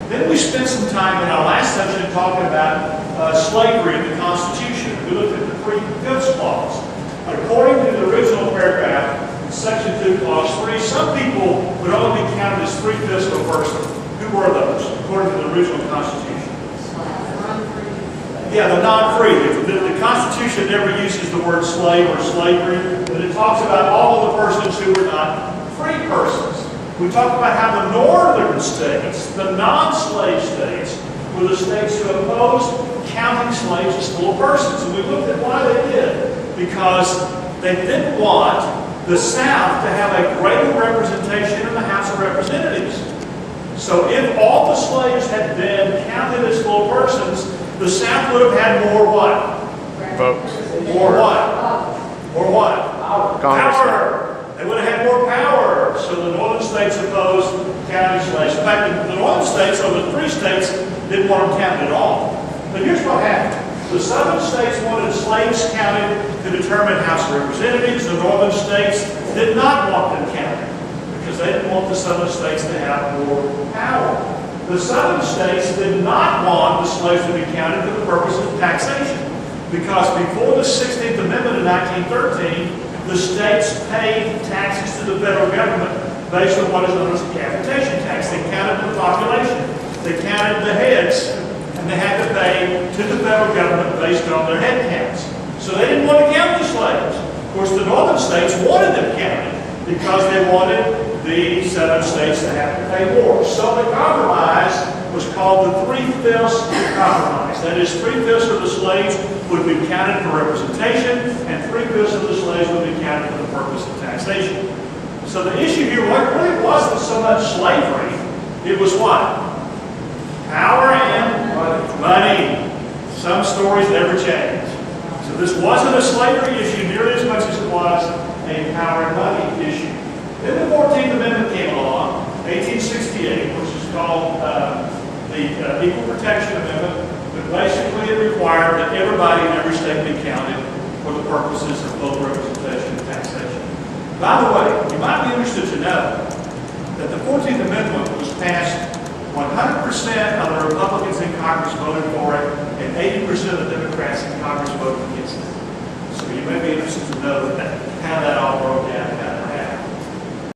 Then we spent some time in our last session talking about slavery in the Constitution. We looked at the 3/5 clause. According to the original paragraph, in Section 2, Clause 3, some people would only be counted as 3/5 of a person. Who were those, according to the original Constitution? Yeah, the non-free. The Constitution never uses the word slave or slavery, but it talks about all of the persons who were not free persons. We talked about how the northern states, the non-slave states, were the states who opposed counting slaves as full persons. And we looked at why they did. Because they didn't want the South to have a greater representation in the House of Representatives. So if all the slaves had been counted as full persons, the South would have had more what? Votes. More what? More what? Power. They would have had more power. So the northern states opposed counting slaves. In fact, the northern states, or the 3 states, didn't want them counted at all. But here's what happened. The southern states wanted slaves counted to determine House of Representatives. The northern states did not want them counted because they didn't want the southern states to have more power. The southern states did not want the slaves to be counted for the purpose of taxation because before the 16th Amendment in 1913, the states paid taxes to the federal government based on what is known as a capitation tax. They counted the population. They counted the heads. And they had to pay to the federal government based on their head counts. So they didn't want to count the slaves. Of course, the northern states wanted them counted because they wanted the southern states to have to pay more. So the compromise was called the 3/5 compromise. That is, 3/5 of the slaves would be counted for representation, and 3/5 of the slaves would be counted for the purpose of taxation. So the issue here really wasn't so much slavery. It was what? Power and money. Some stories never change. So this wasn't a slavery issue nearly as much as it was a power and money issue. Then the 14th Amendment came along, 1868, which is called the Equal Protection Amendment, but basically it required that everybody in every state be counted for the purposes of both representation and taxation. By the way, you might be interested to know that the 14th Amendment was passed 100% of the Republicans in Congress voted for it, and 80% of the Democrats in Congress voted against it. So you may be interested to know how that all broke down.